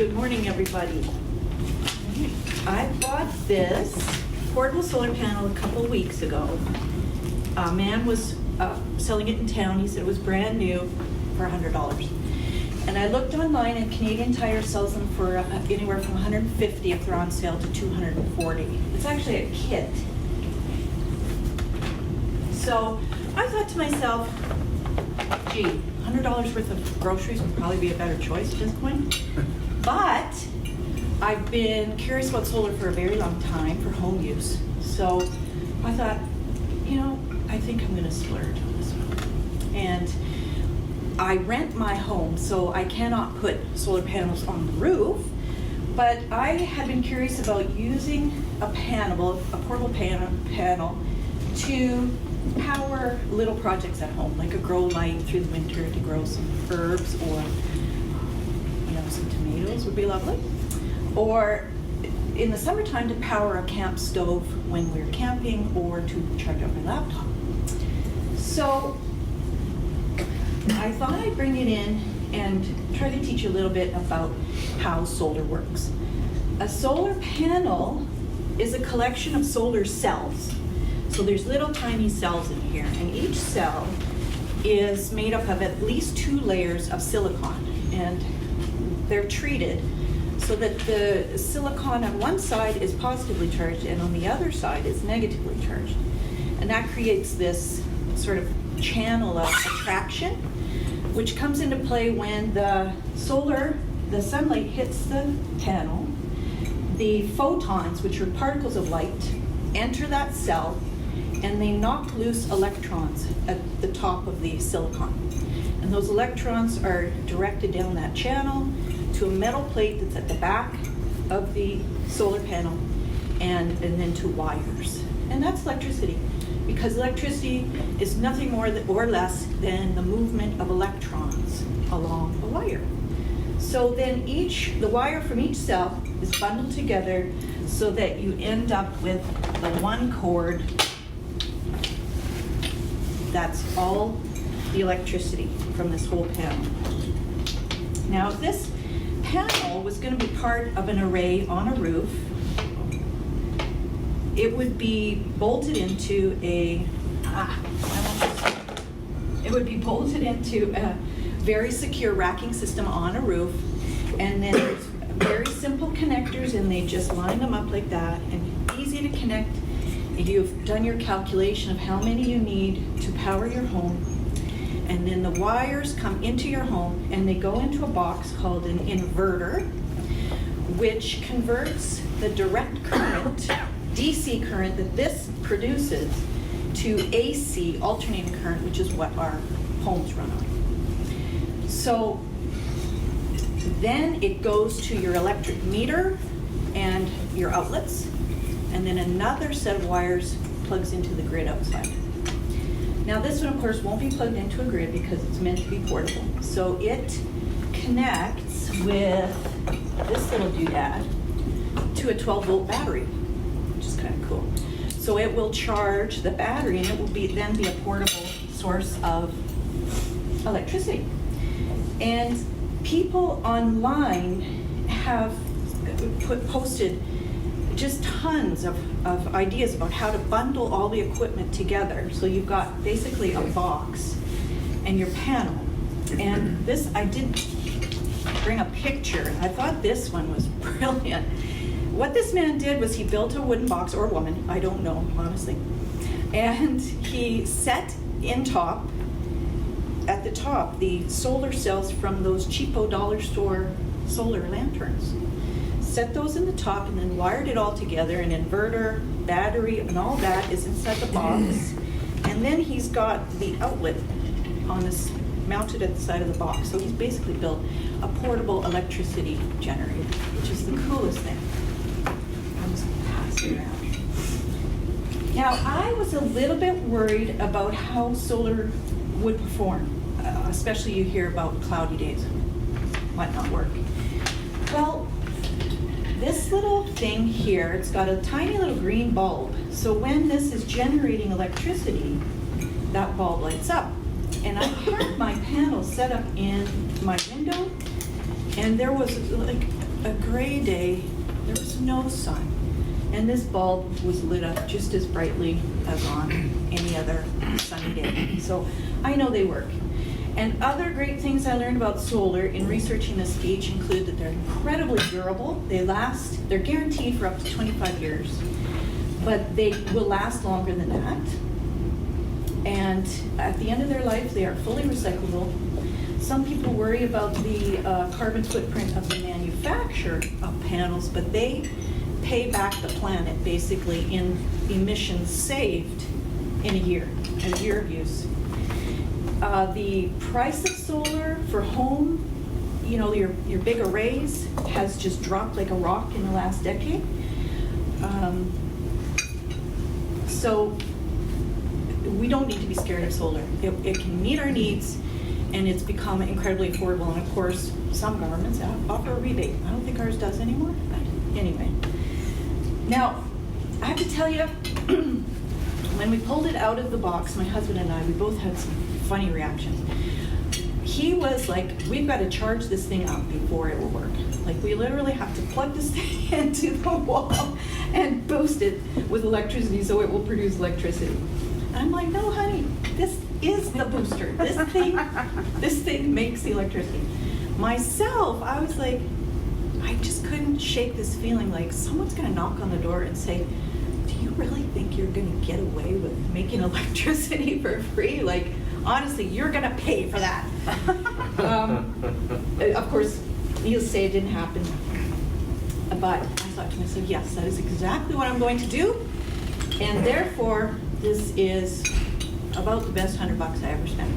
Good morning, everybody. I bought this portable solar panel a couple of weeks ago. A man was selling it in town. He said it was brand new for $100. And I looked online, and Canadian Tire sells them for anywhere from $150 if they're on sale to $240. It's actually a kit. So I thought to myself, gee, $100 worth of groceries would probably be a better choice at this point. But I've been curious about solar for a very long time for home use. So I thought, I think I'm gonna splurge on this one. And I rent my home, so I cannot put solar panels on the roof, but I had been curious about using a portable panel to power little projects at home, like a grow light through the winter to grow some herbs, or some tomatoes would be lovely, or in the summertime to power a camp stove when we're camping, or to charge up my laptop. So I thought I'd bring it in and try to teach you a little bit about how solar works. A solar panel is a collection of solar cells. So there's little tiny cells in here, and each cell is made up of at least 2 layers of silicon, and they're treated so that the silicon on one side is positively charged and on the other side is negatively charged. And that creates this sort of channel of attraction, which comes into play when the sunlight hits the panel. The photons, which are particles of light, enter that cell, and they knock loose electrons at the top of the silicon. And those electrons are directed down that channel to a metal plate that's at the back of the solar panel, and then to wires. And that's electricity, because electricity is nothing more or less than the movement of electrons along a wire. So then the wire from each cell is bundled together so that you end up with the one cord that's all the electricity from this whole panel. Now, if this panel was going to be part of an array on a roof, it would be bolted into a very secure racking system on a roof, and then there's very simple connectors, and they just line them up like that, and easy to connect. You've done your calculation of how many you need to power your home, and then the wires come into your home, and they go into a box called an inverter, which converts the direct current, DC current, that this produces to AC, alternating current, which is what our homes run on. So then it goes to your electric meter and your outlets, and then another set of wires plugs into the grid outside. Now this one, of course, won't be plugged into a grid because it's meant to be portable. So it connects with this little doodad to a 12-volt battery, which is kind of cool. So it will charge the battery, and it will then be a portable source of electricity. And people online have posted just tons of ideas about how to bundle all the equipment together. So you've got basically a box and your panel. And this, I did bring a picture. I thought this one was brilliant. What this man did was he built a wooden box, or woman, I don't know, honestly. And he set at the top, the solar cells from those cheapo dollar store solar lanterns. Set those in the top, and then wired it all together. An inverter, battery, and all that is inside the box. And then he's got the outlet on this, mounted at the side of the box. So he's basically built a portable electricity generator, which is the coolest thing. I'm just gonna pass it around. Now, I was a little bit worried about how solar would perform, especially you hear about cloudy days, might not work. Well, this little thing here, it's got a tiny little green bulb. So when this is generating electricity, that bulb lights up. And I had my panel set up in my window, and there was like a gray day, there was no sun, and this bulb was lit up just as brightly as on any other sunny day. So I know they work. And other great things I learned about solar in researching this gauge include that they're incredibly durable. They last, they're guaranteed for up to 25 years, but they will last longer than that. And at the end of their life, they are fully recyclable. Some people worry about the carbon footprint of the manufacture of panels, but they pay back the planet basically in emissions saved in a year of use. The price of solar for home, you know, your big arrays has just dropped like a rock in the last decade. So we don't need to be scared of solar. It can meet our needs, and it's become incredibly affordable. And of course, some governments offer a rebate. I don't think ours does anymore, but anyway. Now, I have to tell you, when we pulled it out of the box, my husband and I, we both had some funny reactions. He was like, we've got to charge this thing up before it will work. Like, we literally have to plug this thing into the wall and boost it with electricity so it will produce electricity. And I'm like, no, honey, this is the booster. This thing makes the electricity. Myself, I was like, I just couldn't shake this feeling like someone's going to knock on the door and say, do you really think you're going to get away with making electricity for free? Like, honestly, you're going to pay for that. Of course, needless to say, it didn't happen. But I thought to myself, yes, that is exactly what I'm going to do. And therefore, this is about the best $100 I ever spent.